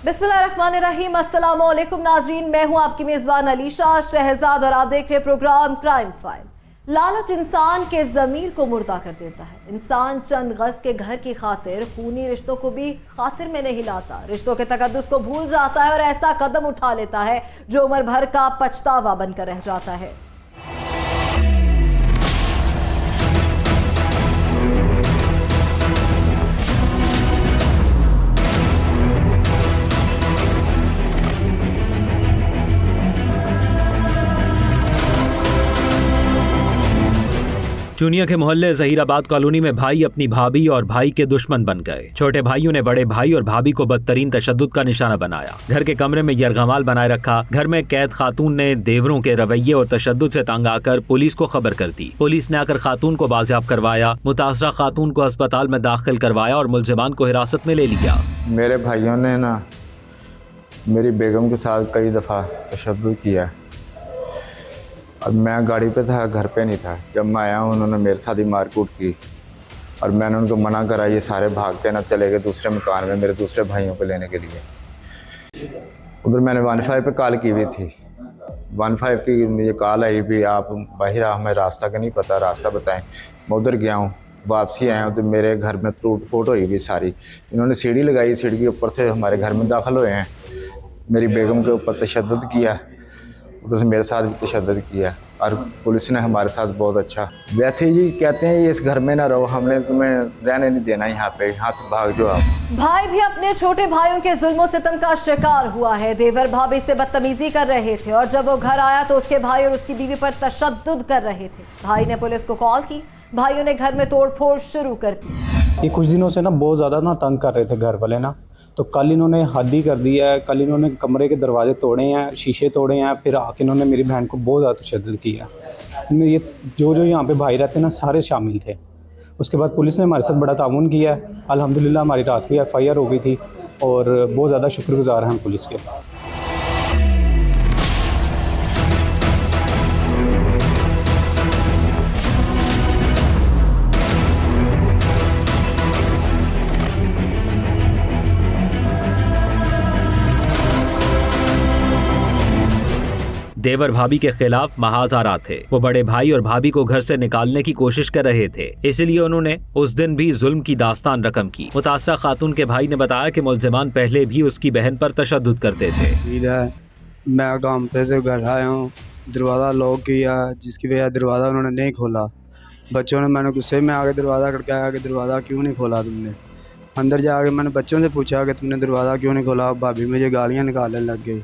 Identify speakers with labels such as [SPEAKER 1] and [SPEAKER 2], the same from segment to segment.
[SPEAKER 1] बिस्मिल्लाहिर्रहमानिर्रहीम, अस्सलाम वालेकुम नाजरीन, मैं हूं आपकी मेज़बान अलीशा शहजाद और आप देख रहे प्रोग्राम क्राइम फाइल। लालच इंसान के ज़मीर को मुर्दा कर देता है। इंसान चंद गज़ के घर की खातिर खूनी रिश्तों को भी खातिर में नहीं लाता, रिश्तों के तकद्दुस को भूल जाता है और ऐसा कदम उठा लेता है जो उम्र भर का पछतावा बनकर रह जाता है।
[SPEAKER 2] चुनिया के मोहल्ले जहीराबाद कॉलोनी में भाई अपनी भाभी और भाई के दुश्मन बन गए। छोटे भाइयों ने बड़े भाई और भाभी को बदतरीन तशद्दुद का निशाना बनाया। घर के कमरे में यरगमाल बनाए रखा। घर में कैद खातून ने देवरों के रवैये और तशद्दुद से तंग आकर पुलिस को खबर कर दी। पुलिस ने आकर खातून को बाजियाब करवाया, मुतासरा खातून को अस्पताल में दाखिल करवाया और मुलजिमान को हिरासत में ले लिया।
[SPEAKER 3] मेरे भाइयों ने ना मेरी बेगम के साथ कई दफ़ा तशद्दुद किया। अब मैं गाड़ी पे था, घर पे नहीं था। जब मैं आया उन्होंने मेरे साथ ही मारकूट की और मैंने उनको मना करा। ये सारे भाग के ना चले गए दूसरे मकान में मेरे दूसरे भाइयों को लेने के लिए। उधर मैंने 15 पे कॉल की हुई थी। 15 की मुझे कॉल आई भी, आप बाहर आ, हमें रास्ता का नहीं पता, रास्ता बताएं। मैं उधर गया हूँ, वापसी आया हूँ तो मेरे घर में टूट फूट हुई हुई सारी। इन्होंने सीढ़ी लगाई, सीढ़ी के ऊपर से हमारे घर में दाखिल हुए हैं। मेरी बेगम के ऊपर तशद्दुद किया, उधर से मेरे साथ भी तशद्दुद किया और पुलिस ने हमारे साथ बहुत अच्छा। वैसे ही कहते हैं इस घर में ना रहो, हमने तुम्हें रहने नहीं देना यहाँ पे, यहाँ से भाग जाओ आप।
[SPEAKER 1] भाई भी अपने छोटे भाइयों के जुल्म सितम का शिकार हुआ है। देवर भाभी से बदतमीजी कर रहे थे और जब वो घर आया तो उसके भाई और उसकी बीवी पर तशद्दुद कर रहे थे। भाई ने पुलिस को कॉल की, भाइयों ने घर में तोड़फोड़ शुरू कर दी।
[SPEAKER 4] ये कुछ दिनों से ना बहुत ज़्यादा ना तंग कर रहे थे घर वाले ना, तो कल इन्होंने हद ही कर दी है। कल इन्होंने कमरे के दरवाजे तोड़े हैं, शीशे तोड़े हैं, फिर आके इन्होंने मेरी बहन को बहुत ज़्यादा तशद्दुद किया। इनमें ये जो यहाँ पे भाई रहते हैं ना सारे शामिल थे। उसके बाद पुलिस ने हमारे साथ बड़ा ताउन किया है। अल्हम्दुलिल्लाह हमारी रात भी FIR हो गई थी और बहुत ज़्यादा शुक्रगुजार हैं हम पुलिस के।
[SPEAKER 2] देवर भाभी के खिलाफ महाज़ारा थे। वो बड़े भाई और भाभी को घर से निकालने की कोशिश कर रहे थे, इसलिए उन्होंने उस दिन भी जुल्म की दास्तान रकम की। मुतासरा खातून के भाई ने बताया कि मुलजिमान पहले भी उसकी बहन पर तशद्दुद करते थे।
[SPEAKER 5] मैं काम पे से घर आया हूँ, दरवाज़ा लॉक किया, जिसकी वजह दरवाज़ा उन्होंने नहीं खोला। बच्चों ने, मैंने गुस्से में आके दरवाज़ा खड़काया कि दरवाज़ा क्यों नहीं खोला तुमने। अंदर जाके मैंने बच्चों से पूछा कि तुमने दरवाज़ा क्यों नहीं खोला। भाभी मुझे गालियाँ निकालने लग गई।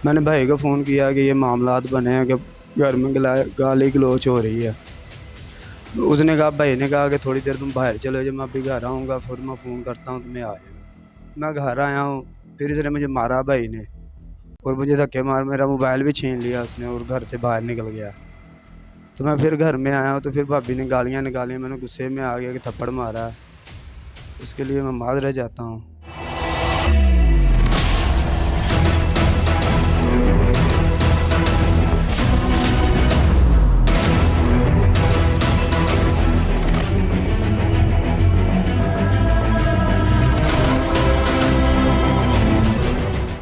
[SPEAKER 5] मैंने भाई को फ़ोन किया कि ये मामलात बने हैं कि घर में गाली गलोच हो रही है। उसने कहा, भाई ने कहा कि थोड़ी देर तुम बाहर चलो, जब मैं अभी घर आऊँगा फिर मैं फ़ोन करता हूँ, तुम्हें आ जाना। मैं घर आया हूँ, फिर इसने मुझे मारा भाई ने, और मुझे धक्के मार मेरा मोबाइल भी छीन लिया उसने और घर से बाहर निकल गया। तो मैं फिर घर में आया हूँ तो फिर भाभी ने गालियाँ निकाली। मैंने गुस्से में आ गया कि थप्पड़ मारा। उसके लिए मैं माजरा चाहता हूँ।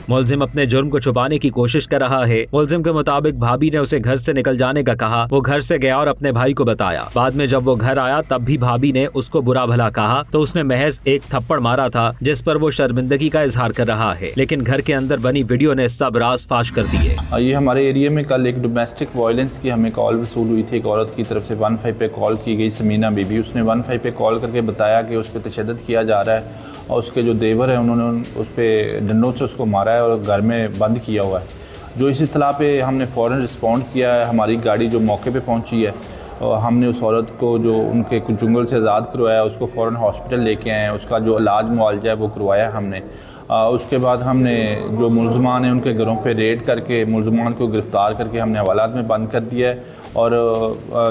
[SPEAKER 2] मुलजिम अपने जुर्म को छुपाने की कोशिश कर रहा है। मुलजिम के मुताबिक भाभी ने उसे घर से निकल जाने का कहा। वो घर से गया और अपने भाई को बताया। बाद में जब वो घर आया तब भी भाभी ने उसको बुरा भला कहा तो उसने महज एक थप्पड़ मारा था, जिस पर वो शर्मिंदगी का इजहार कर रहा है। लेकिन घर के अंदर बनी वीडियो ने सब राज फाश कर दिए।
[SPEAKER 6] ये हमारे एरिया में कल एक डोमेस्टिक वायलेंस की हमें कॉल वसूल हुई थी। एक औरत की तरफ से 15 पे कॉल की गई, समीना बीबी। उसने 15 पे कॉल करके बताया कि उस पर तशद्दुद किया जा रहा है और उसके जो देवर हैं उन्होंने उस पर डंडों से उसको मारा है और घर में बंद किया हुआ है। जो इस इत्तला पे हमने फ़ौरन रिस्पॉन्ड किया है। हमारी गाड़ी जो मौके पे पहुंची है और हमने उस औरत को जो उनके जुंगल से आज़ाद करवाया, उसको फ़ौरन हॉस्पिटल लेके आए हैं। उसका जो इलाज मुआवजा है वो करवाया हमने। उसके बाद हमने जो मुलजमान हैं उनके घरों पे रेड करके मुलजमान को गिरफ़्तार करके हमने हवालात में बंद कर दिया है और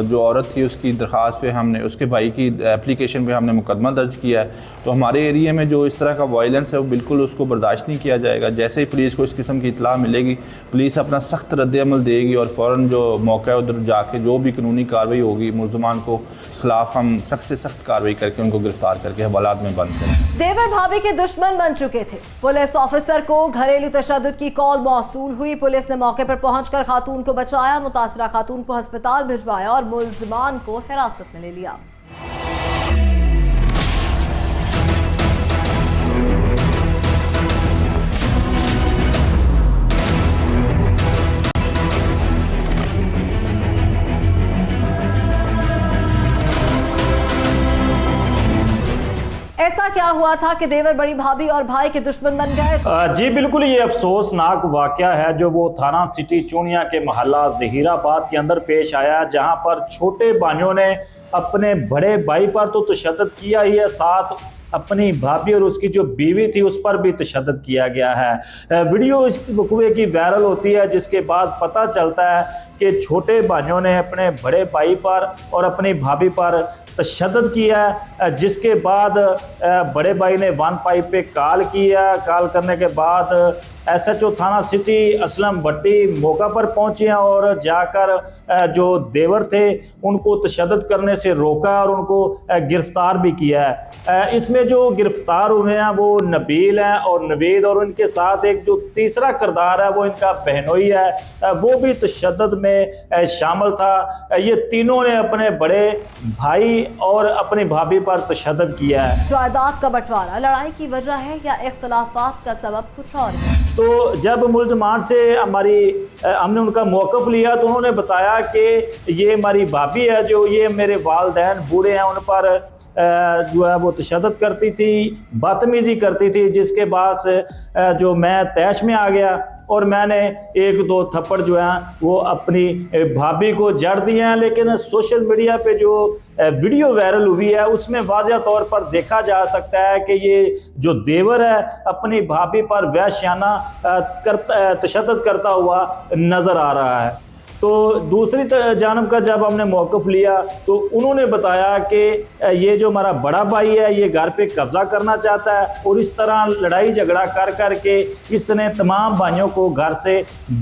[SPEAKER 6] जो औरत थी उसकी दरख्वास्त पे हमने, उसके भाई की एप्लीकेशन पे हमने मुकदमा दर्ज किया है। तो हमारे एरिया में जो इस तरह का वायलेंस है वो बिल्कुल उसको बर्दाश्त नहीं किया जाएगा। जैसे ही पुलिस को इस किस्म की इतला मिलेगी, पुलिस अपना सख्त रद्द-ए-अमल देगी और फ़ौरन जो मौका है उधर जाके जो भी कानूनी कार्रवाई होगी मुल्ज़मान को खिलाफ हम सख्त से सख्त कार्रवाई करके उनको गिरफ्तार करके हवालात में बंद करें।
[SPEAKER 1] देवर भाभी के दुश्मन बन चुके थे। पुलिस ऑफिसर को घरेलू तशद्दुद की कॉल मौसूल हुई। पुलिस ने मौके पर पहुंचकर खातून को बचाया, मुतासरा खातून को अस्पताल भिजवाया और मुल्जिमान को हिरासत में ले लिया। ऐसा क्या हुआ था कि देवर बड़ी भाभी और भाई के दुश्मन बन गए?
[SPEAKER 7] जी बिल्कुल, ये अफसोसनाक वाकया है जो वो थाना सिटी चूनिया के मोहल्ला जहीराबाद के अंदर पेश आया, जहां पर छोटे भाइयों ने अपने बड़े भाई पर तो तशद्दुद किया ही है, साथ अपनी भाभी और उसकी जो बीवी थी उस पर भी तशद्दुद किया गया है। वीडियो इस वक़्वे की वायरल होती है, जिसके बाद पता चलता है कि छोटे भाइयों ने अपने बड़े भाई पर और अपनी भाभी पर तशद्दुद किया है, जिसके बाद बड़े भाई ने 15 पे कॉल किया। कॉल करने के बाद SHO थाना सिटी असलम भट्टी मौका पर पहुंचे हैं और जाकर जो देवर थे उनको तशद्दुद करने से रोका और उनको गिरफ्तार भी किया है। इसमें जो गिरफ्तार हुए हैं वो नबील हैं और नवीद, और उनके साथ एक जो तीसरा किरदार है वो इनका बहनोई है, वो भी तशद्दुद में शामिल था। ये तीनों ने अपने बड़े भाई और अपनी भाभी पर तशद्दुद किया है।
[SPEAKER 1] जायदाद का बंटवारा लड़ाई की वजह है या इख्तलाफात का सबब कुछ और है?
[SPEAKER 7] तो जब मुल्ज़मान से हमने उनका मौक़िफ़ लिया तो उन्होंने बताया कि ये हमारी भाभी है, जो ये मेरे वालिदैन बूढ़े हैं, उन पर जो है वो तशद्दुद करती थी, बदतमीज़ी करती थी, जिसके बाद जो मैं तैश में आ गया और मैंने 1-2 थप्पड़ जो है वो अपनी भाभी को जड़ दिए हैं। लेकिन सोशल मीडिया पे जो वीडियो वायरल हुई है उसमें वाज़ह तौर पर देखा जा सकता है कि ये जो देवर है अपनी भाभी पर वहशियाना तशद्दुद करता हुआ नज़र आ रहा है। तो दूसरी जानब का जब हमने मौक़िफ़ लिया तो उन्होंने बताया कि ये जो हमारा बड़ा भाई है ये घर पे कब्ज़ा करना चाहता है और इस तरह लड़ाई झगड़ा कर कर के इसने तमाम भाइयों को घर से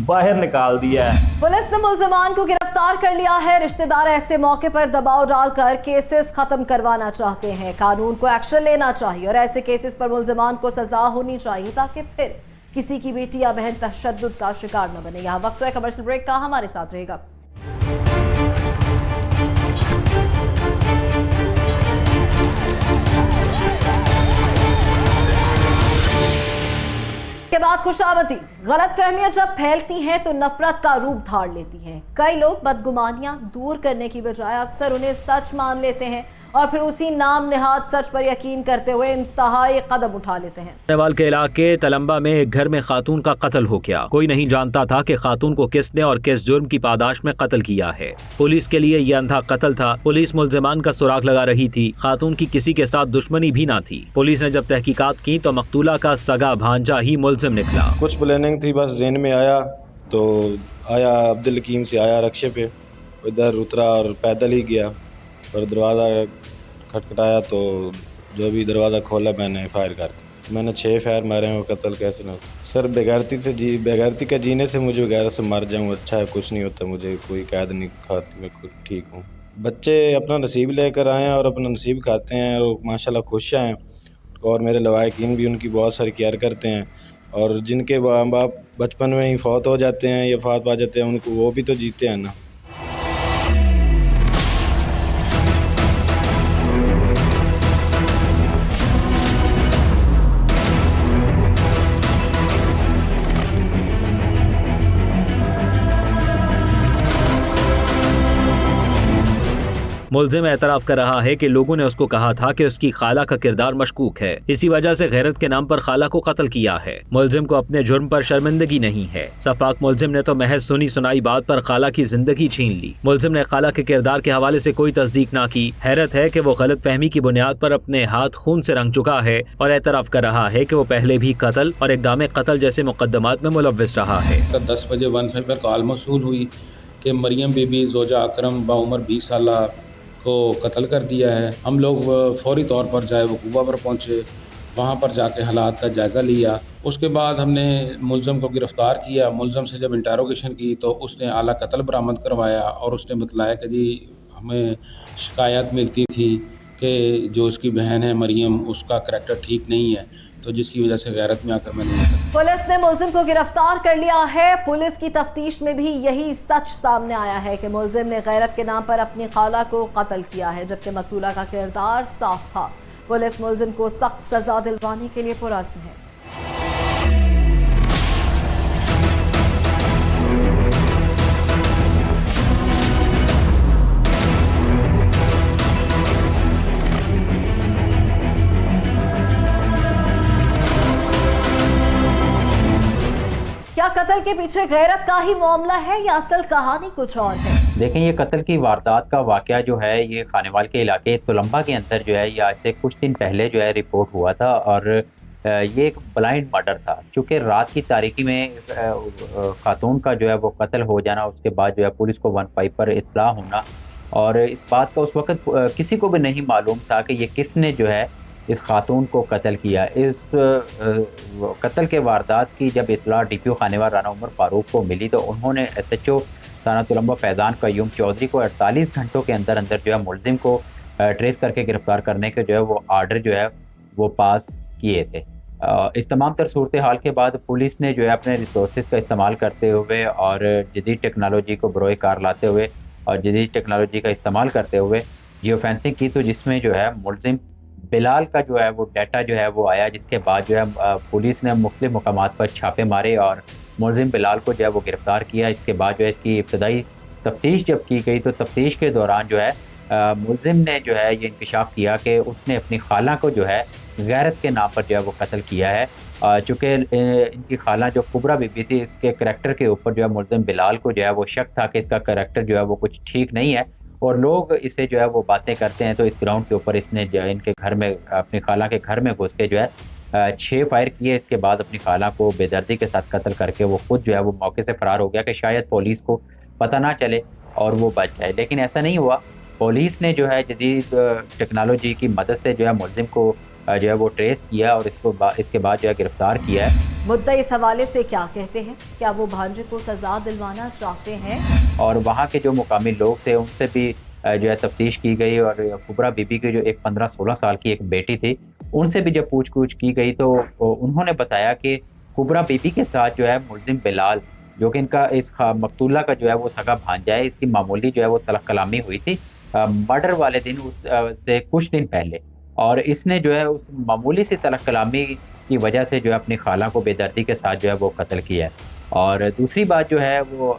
[SPEAKER 7] बाहर निकाल दिया है।
[SPEAKER 1] पुलिस ने मुल्ज़िमान को गिरफ्तार कर लिया है। रिश्तेदार ऐसे मौके पर दबाव डालकर केसेस खत्म करवाना चाहते हैं। कानून को एक्शन लेना चाहिए और ऐसे केसेस पर मुल्ज़िमान को सजा होनी चाहिए ताकि फिर किसी की बेटी या बहन तशद्दुद का शिकार न बने। यहाँ वक्त है कमर्शियल ब्रेक का, हमारे साथ रहेगा। के बाद खुशामदीद। गलतफहमियां जब फैलती हैं तो नफरत का रूप धार लेती हैं। कई लोग बदगुमानियां दूर करने की बजाय अक्सर उन्हें सच मान लेते हैं और फिर उसी नाम निहाद सच पर यकीन करते हुए इंतहाई कदम उठा लेते हैं।
[SPEAKER 2] नेवाल के इलाके तलंबा में एक घर में खातून का कत्ल हो गया। कोई नहीं जानता था कि खातून को किसने और किस जुर्म की पादाश में कत्ल किया है। पुलिस के लिए यह अंधा कत्ल था। पुलिस मुल्जिमान का सुराग लगा रही थी। खातून की किसी के साथ दुश्मनी भी ना थी। पुलिस ने जब तहकीकात की तो मकतूला का सगा भांजा ही मुल्जिम निकला।
[SPEAKER 8] कुछ प्लानिंग थी, बस रेन में आया तो आया अब्दुल हकीम से आया रक्शे पे, इधर उतरा और पैदल ही गया और दरवाज़ा खटखटाया तो जो भी दरवाज़ा खोला मैंने फायर कर दिया। मैंने 6 फायर मारे हैं। वो कत्ल कैसे ना होता सर? बेगैरती का जीने से मुझे गैरत से मर जाऊँ अच्छा है, कुछ नहीं होता मुझे, कोई कैद नहीं खाती, मैं खुद ठीक हूँ। बच्चे अपना नसीब लेकर आए हैं और अपना नसीब खाते हैं और माशाल्लाह खुश हैं और मेरे लवाकिन भी उनकी बहुत सारी केयर करते हैं। और जिनके माँ बाप बचपन में ही फौत हो जाते हैं या फौत पा जाते हैं उनको वो भी तो जीते हैं ना।
[SPEAKER 2] मुल्जिम एतराफ़ कर रहा है कि लोगों ने उसको कहा था कि उसकी खाला का किरदार मशकूक है, इसी वजह से गैरत के नाम पर खाला को कत्ल किया है। मुल्जिम को अपने जुर्म पर शर्मिंदगी नहीं है। सफाक मुल्जिम ने तो महज सुनी सुनाई बात पर खाला की जिंदगी छीन ली। मुल्जिम ने खाला के किरदार के हवाले से कोई तस्दीक ना की। हैरत है कि वो गलत फहमी की बुनियाद पर अपने हाथ खून से रंग चुका है और एतराफ़ कर रहा है कि वो पहले भी कत्ल और इक़दाम कत्ल जैसे मुकदमात में मुलव्विस रहा है।
[SPEAKER 9] 10 बजे 15 पर कॉल मौसूल हुई कि मरियम बीबी ज़ोजा अकरम बाउमर 20 साल को कत्ल कर दिया है। हम लोग फौरी तौर पर जाए वकूबा पर पहुँचे, वहाँ पर जाके हालात का जायज़ा लिया। उसके बाद हमने मुलज़म को गिरफ़्तार किया। मुलज़म से जब इंटरोगेशन की तो उसने आला कत्ल बरामद करवाया और उसने बतलाया कि जी हमें शिकायत मिलती थी कि जो उसकी बहन है मरियम, उसका करैक्टर ठीक नहीं है, तो जिसकी वजह से गैरत में आकर मैंने
[SPEAKER 1] पुलिस ने मुलजिम को गिरफ्तार कर लिया है। पुलिस की तफ्तीश में भी यही सच सामने आया है कि मुलजिम ने गैरत के नाम पर अपनी खाला को कत्ल किया है, जबकि मकतूला का किरदार साफ था। पुलिस मुलजिम को सख्त सजा दिलवाने के लिए पुरअज़्म है। क्या कत्ल के पीछे गैरत का ही मामला है या असल कहानी कुछ और है?
[SPEAKER 10] देखें, ये कत्ल की वारदात का वाकया जो है ये खानेवाल के इलाके तुलंबा के अंदर जो है ये आज से कुछ दिन पहले जो है रिपोर्ट हुआ था और ये एक ब्लाइंड मर्डर था। चूँकि रात की तारीकी में खातून का जो है वो कत्ल हो जाना, उसके बाद जो है पुलिस को 15 पर इत्तला होना और इस बात का उस वक्त किसी को भी नहीं मालूम था कि ये किसने जो है इस खातून को कत्ल किया। इस कत्ल के वारदात की जब इत्तला DPO खानेवाल राना उमर फारूक को मिली तो उन्होंने SHO थाना तुलंबा फैज़ान क़य्यूम चौधरी को 48 घंटों के अंदर अंदर जो है मुलजिम को ट्रेस करके गिरफ्तार करने के जो है वो आर्डर जो है वो पास किए थे। इस तमाम तर सूरत हाल के बाद पुलिस ने जो है अपने रिसोर्सेज का इस्तेमाल करते हुए और जदीद टेक्नोलॉजी को बरोए कार लाते हुए और जदीद टेक्नोलॉजी का इस्तेमाल करते हुए जियो फेंसिंग की, तो जिसमें जो है मुलजिम बिलाल का जो है वो डाटा जो है वो आया, जिसके बाद जो है पुलिस ने मुख्तलिफ मकामात पर छापे मारे और मुलजिम बिलाल को जो है वो गिरफ़्तार किया। इसके बाद जो है इसकी इब्तदाई तफ्तीश जब की गई तो तफ्तीश के दौरान जो है मुलजिम ने जो है ये इंकशाफ किया कि उसने अपनी खाला को जो है गैरत के नाम पर जो है वो कत्ल किया है। चूँकि इनकी खाला जो कुबरा बीबी थी, इसके करैक्टर के ऊपर जो है मुलजिम बिलाल को जो है वो शक था कि इसका करैक्टर जो है वो कुछ ठीक नहीं है और लोग इसे जो है वो बातें करते हैं। तो इस ग्राउंड के ऊपर इसने जो है इनके घर में अपनी खाला के घर में घुस के जो है 6 फायर किए। इसके बाद अपनी खाला को बेदर्दी के साथ कत्ल करके वो खुद जो है वो मौके से फरार हो गया कि शायद पुलिस को पता ना चले और वो बच जाए, लेकिन ऐसा नहीं हुआ। पुलिस ने जो है जदीद टेक्नोलॉजी की मदद से जो है मुलजिम को जो है वो ट्रेस किया और इसके बाद जो है गिरफ्तार किया है।
[SPEAKER 1] मुद्दा इस हवाले से क्या कहते हैं? क्या वो भांजे को सजा दिलवाना चाहते हैं?
[SPEAKER 10] और वहाँ के जो मुकामी लोग थे उनसे भी जो है तफ्तीश की गई और कुबरा बीबी की जो एक 15-16 साल की एक बेटी थी उनसे भी जब पूछ की गई तो उन्होंने बताया कि कुबरा बीबी के साथ जो है मुलजिम बिलाल, जो कि इनका इस मकतूला का जो है वो सगा भांजा है, इसकी मामूली जो है वो तलक कलामी हुई थी मर्डर वाले दिन उससे कुछ दिन पहले, और इसने जो है उस मामूली सी तलक कलामी की वजह से जो है अपनी खाला को बेदर्दी के साथ जो है वो कत्ल किया है। और दूसरी बात जो है वो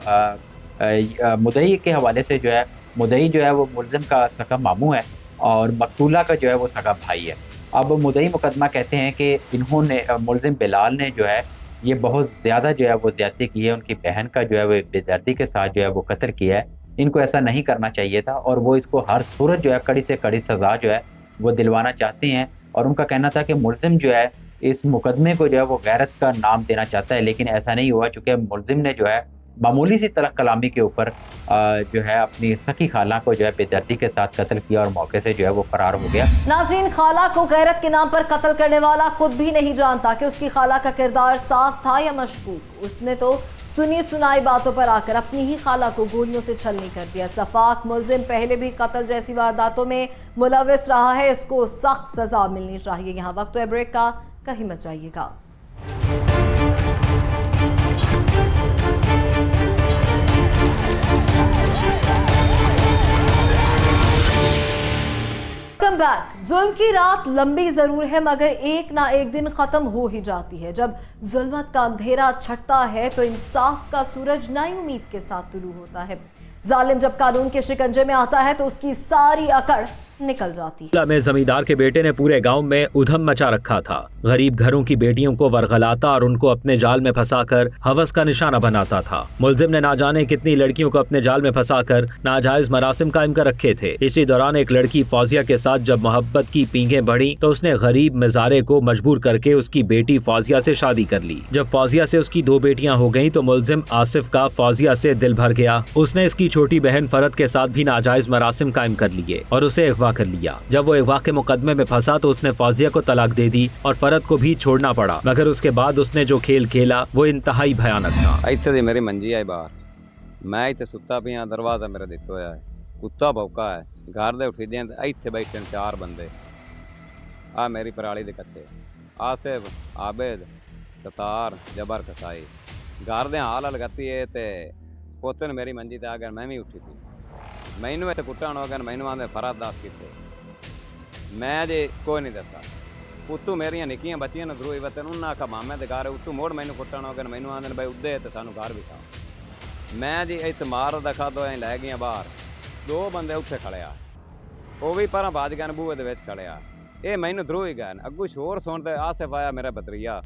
[SPEAKER 10] मुदई के हवाले से जो है मुदई जो है वो मुलजिम का सगा मामू है और मकतूला का जो है वो सगा भाई है। अब मुदई मुकदमा कहते हैं कि इन्होंने मुलजिम बिलाल ने जो है ये बहुत ज़्यादा जो है वो ज़्यादती की है, उनकी बहन का जो है वो बेदर्दी के साथ जो है वो कत्ल किया है। इनको ऐसा नहीं करना चाहिए था और वो इसको हर सूरत जो है कड़ी से कड़ी सज़ा जो है वो दिलवाना चाहते हैं। और उनका कहना था कि मुलजिम जो है इस मुकदमे को जो है वो गैरत का नाम देना चाहता है, लेकिन ऐसा नहीं हुआ चूँकि मुलजिम ने जो है मामूली सी तलक कलामी के ऊपर जो है अपनी सखी खाला को जो है बेदर्दी के साथ कत्ल किया और मौके से जो है वो फरार हो गया।
[SPEAKER 1] नाज़रीन, खाला को गैरत के नाम पर कत्ल करने वाला खुद भी नहीं जानता कि उसकी खाला का किरदार साफ था या मशकूक। उसने तो सुनी सुनाई बातों पर आकर अपनी ही खाला को गोलियों से छलनी कर दिया। सफाक मुलजिम पहले भी कत्ल जैसी वारदातों में मुलविस रहा है, इसको सख्त सजा मिलनी चाहिए। यहाँ वक्त है ब्रेक का, कहीं मत जाइएगा। Welcome back. जुल्म की रात लंबी जरूर है मगर एक ना एक दिन खत्म हो ही जाती है। जब जुल्मत का अंधेरा छटता है तो इंसाफ का सूरज नई उम्मीद के साथ तुलू होता है। जालिम जब कानून के शिकंजे में आता है तो उसकी सारी अकड़ निकल जाती है।
[SPEAKER 2] मामला में जमींदार के बेटे ने पूरे गांव में उधम मचा रखा था। गरीब घरों की बेटियों को वरगलाता और उनको अपने जाल में फंसाकर हवस का निशाना बनाता था। मुलजिम ने ना जाने कितनी लड़कियों को अपने जाल में फंसाकर नाजायज मरासिम कायम कर रखे थे। इसी दौरान एक लड़की फौजिया के साथ जब मोहब्बत की पींगें बढ़ी तो उसने गरीब मिजारे को मजबूर करके उसकी बेटी फौजिया से शादी कर ली। जब फौजिया से उसकी 2 बेटियां हो गईं तो मुलजिम आसिफ का फौजिया से दिल भर गया। उसने इसकी छोटी बहन फरत के साथ भी नाजायज मरासिम कायम कर लिए और उसे अगवा कर लिया। जब वो अगवा के मुकदमे में फंसा तो उसने फौजिया को तलाक दे दी और फरत को भी छोड़ना पड़ा। मगर उसके बाद उसने जो खेल खेला वो इंतहाई भयानक था।
[SPEAKER 11] इत्थे दी मेरी मंजी है बाहर, मैं इत्थे सुता पिया, दरवाजा मेरा दित्ता होया है, कुत्ता भौंका है, घर दे उठी दें इत्थे बैठे 4 बंदे। आ मेरी पराली दे कच्चे आसिफ, आबिद, सतार, जबर कसाई घर दे हाल लगाती है ते पोते ने मेरी मंजी ते आ गया। मैं भी उठी थी, मैनू इत्थे कुट्टण हो गया, मैनू आंदे फरत दस किते, मैं जे कोई नहीं दसा। उत्तू मेरिया निक्कियां बच्चियां ने धरूई वतन उन्हें आखा मामे दे घर उत्तू मोड़ मैनू कुट्टण हो गया, मैनू आंदे भाई उदे ते सानू घर भी खाओ। मैं जी इत्थे मार दा खादो ऐ लै गया बाहर, 2 बंदे उत्थे खड़े आ, वो भी पर बाज गए बूहे दे विच खड़े आ, ये मैनू धरूई गए। अगू शोर सुनते आसिफ आया मेरा भतरीआ,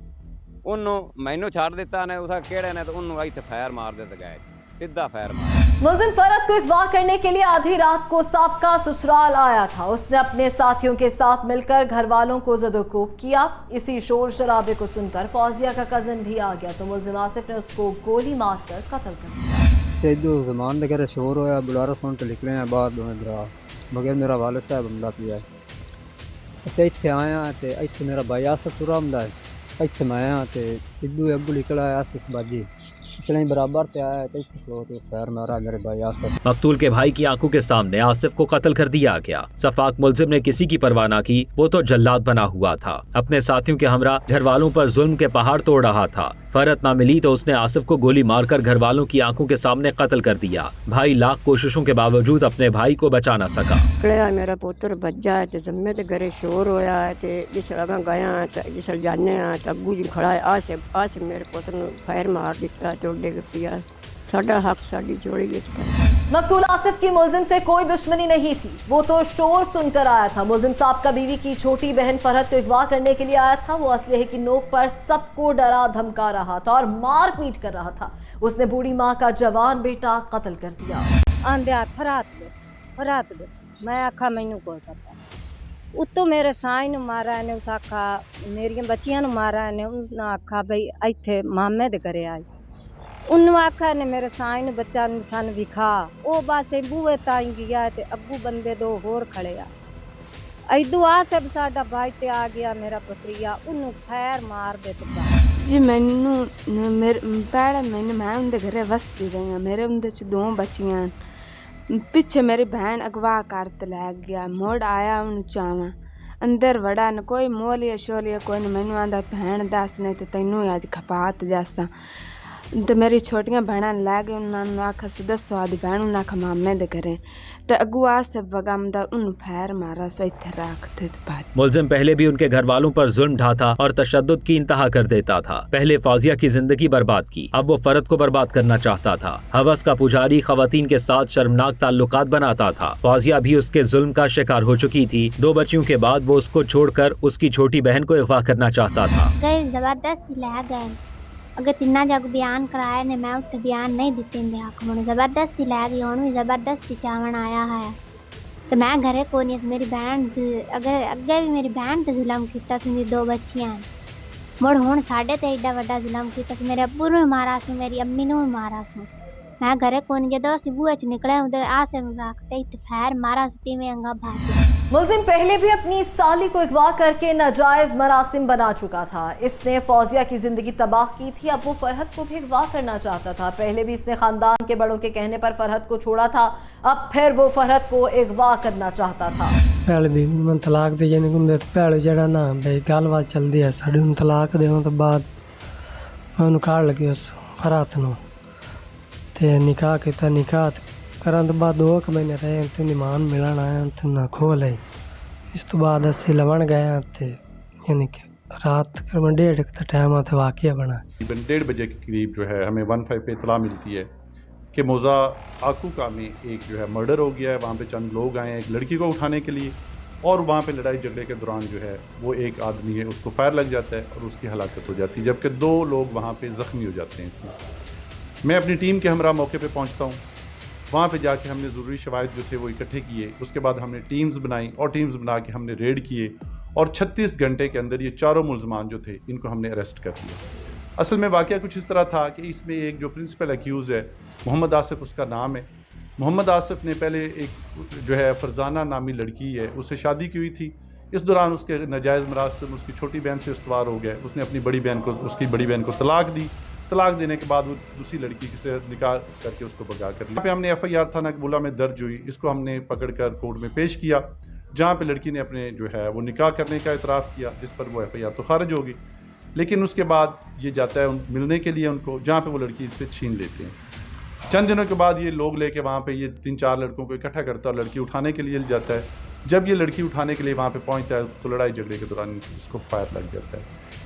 [SPEAKER 11] उन्हों मैनू छड़ दिता ने, उस केड़े ने तो उन्होंने इत्थे फायर मार देते गए, सीधा फायर मार।
[SPEAKER 1] मुलजिम फरत को अगवा करने के लिए आधी रात को साबका ससुराल आया था। उसने अपने साथियों के साथ मिलकर घर वालों को ज़दोकोब किया। इसी शोर शराबे को सुनकर फौजिया का कज़न भी आ गया तो मुलजिम आसिफ ने उसको गोली मारकर कत्ल कर दिया।
[SPEAKER 12] सैदू जमान वगैरह शोर होया, बुलारा सुन के निकले हैं बाहर दोवें भरा, मगर मेरा वालिद साहब हमला किया है। असें इत्थे आया ते इत्थे मेरा भाई आसिफ तुरा हमदा है, इत्थे मैं आया ते सिद्धू अग्गू निकला है आसिफ बाजी, इसलिए बराबर पे आया तो इत्थे खलो ते फैर मारा मेरे भाई आसिफ।
[SPEAKER 2] मकतूल के भाई की आंखों के सामने आसिफ को कत्ल कर दिया गया। सफाक मुलजिम ने किसी की परवाह ना की, वो तो जल्लाद बना हुआ था। अपने साथियों के हमरा घर वालों पर जुल्म के पहाड़ तोड़ रहा था। फरत ना मिली तो उसने आसिफ को गोली मारकर घर वालों की आंखों के सामने कत्ल कर दिया। भाई लाख कोशिशों के बावजूद अपने भाई को बचा न सका।
[SPEAKER 13] मेरा पुत्र बच्चा है, जम्मे ते घरे शोर होया है, जिस अगर गया जिस जाने अबू जी खड़ा है, आसिफ मेरे पुत्र ने फायर मार दिता तो डिग पिया। साडा हक साडी जोड़ी विच
[SPEAKER 1] मकतूल आसिफ की मुलजिम से कोई दुश्मनी नहीं थी, वो तो शोर सुनकर आया था। मुलजिम साहब का बीवी की छोटी बहन फरहत को अगवा करने के लिए आया था। वो असलहे की नोक पर सबको डरा धमका रहा था और मार पीट कर रहा था। उसने बूढ़ी माँ का जवान बेटा कत्ल कर दिया।
[SPEAKER 14] आंदे फरात दस मैं आखा मैनू कोई पता, उत्तों मेरे साई नू मारा ने, उस आखा मेरिया बच्चियां नू मारा ने, उसने आखा बई इत्थे मामे दे घरे आई, उन्होंने आखा ने मेरे साई ने बच्चा सन विखा, वो बस बूहे ताई गया ते अबू बंदे 2 होर खड़े आ। इदू आसिफ साडा भाई ते आ गया मेरा पुत्रिया, उन्होंने फैर मार दे
[SPEAKER 15] जी। मैनू पैड़े मैं उनके घरे वसती रही हाँ, मेरे उनके 2 बच्चियां, पिछे मेरी बहन अगवा कर लै गया, मुड़ आया उन चावा अंदर वड़ा न, कोई मोलिया शोलिया कोई न, मैनू आंदा बहन दस नहीं तो तेनू अज खपात जैसा। तो मेरी छोटियां बहना लै गए, उन्होंने आखा दसो आदि बहन, उन्हें आखा मामे दे घरे, तो अगू आसिफ वगमदा उन फैर मारा सो इत्थे रखते।
[SPEAKER 2] मुलजिम पहले भी उनके घर वालों पर जुल्म ढाता और तशद्दुद की इंतहा कर देता था। पहले फौजिया की जिंदगी बर्बाद की, अब वो फरत को बर्बाद करना चाहता था। हवस का पुजारी खवातीन के साथ शर्मनाक ताल्लुकात बनाता था। फौजिया भी उसके जुल्म का शिकार हो चुकी थी। 2 बच्चियों के बाद वो उसको छोड़कर उसकी छोटी बहन को अगवा करना चाहता था।
[SPEAKER 16] जबरदस्ती लै गए, अगर 3 जग बयान कराया ने, मैं उत्ते बयान नहीं दिते हक मुझे जबरदस्ती लै गई, हूँ भी जबरदस्ती चावन आया है तो मैं घरे को नहीं। मेरी बहन अगर अगे भी मेरी बहन तो जुलम किया, मेरी 2 बच्चियां मुड़ हूँ साढ़े ते एडा वड्डा जुलम किया, मेरे अब्बू नूं भी मारा सू, मेरी अम्मी नूं भी मारा सू। मैं घरे को नहीं, जो असीं बूहे च निकले उधर आसे रखते इत्थे फैर मारा सू, तीवें अंगा भाजे।
[SPEAKER 1] मुलजिम पहले भी अपनी साली को अगवा करके नाजायज मरासिम बना चुका था। इसने फौजिया की जिंदगी तबाह की थी, अब वो फरहत को भी अगवा करना चाहता था। पहले भी इसने खानदान के बड़ों के कहने पर फरहत को छोड़ा था, अब फिर वो फरहत को अगवा करना चाहता था।
[SPEAKER 17] पहले भी मैं तलाक दे जाने को पहले जड़ा ना भाई गलबात चलती है साड़ी, उन तलाक देने तो बाद मैं काट लगी उस फरहत नूं ते निकाह किया। निकाह करन तो बाद 2 महीने रहे तो निमान मिलन आया तो ना खोल है। इस तो बाद असी लवन गए तो यानी कि रात तकरीबन 1:30 का टाइम आता वाकया बना।
[SPEAKER 18] 1:30 बजे के करीब जो है हमें 15 पे इतला मिलती है कि मौज़ा आकूका में एक जो है मर्डर हो गया है। वहाँ पे चंद लोग आए हैं एक लड़की को उठाने के लिए, और वहाँ पे लड़ाई झगड़े के दौरान जो है वो एक आदमी है उसको फायर लग जाता है और उसकी हलाकत हो जाती है, जबकि 2 लोग वहाँ पे ज़ख्मी हो जाते हैं। इसमें मैं अपनी टीम के हमरा मौके पे पहुँचता हूँ। वहाँ पे जाके हमने ज़रूरी शवाहिद जो थे वो इकट्ठे किए। उसके बाद हमने टीम्स बनाई और टीम्स बना के हमने रेड किए, और 36 घंटे के अंदर ये चारों मुल्ज़मान जो थे इनको हमने अरेस्ट कर दिया। असल में वाक़या कुछ इस तरह था कि इसमें एक जो प्रिंसिपल एक्यूज़ है मोहम्मद आसिफ उसका नाम है। मोहम्मद आसिफ ने पहले एक जो है फरजाना नामी लड़की है उससे शादी की हुई थी। इस दौरान उसके नाजायज़ मरासिम उसकी छोटी बहन से इस्तवार हो गए। उसने अपनी उसकी बड़ी बहन को तलाक दी। तलाक देने के बाद वो दूसरी लड़की से निकाह करके उसको भगा कर लिया। यहाँ पे हमने FIR थाना कबूला में दर्ज हुई। इसको हमने पकड़ कर कोर्ट में पेश किया, जहाँ पे लड़की ने अपने जो है वो निकाह करने का इतराफ़ किया, जिस पर वो FIR तो खारिज होगी। लेकिन उसके बाद ये जाता है मिलने के लिए उनको, जहाँ पे वो लड़की इससे छीन लेते हैं। चंद दिनों के बाद ये लोग लेके वहाँ पे ये 3-4 लड़कों को इकट्ठा करता है और लड़की उठाने के लिए जाता है। जब ये लड़की उठाने के लिए वहाँ पे पहुँचता है तो लड़ाई झगड़े के दौरान इसको फायर लग जाता है,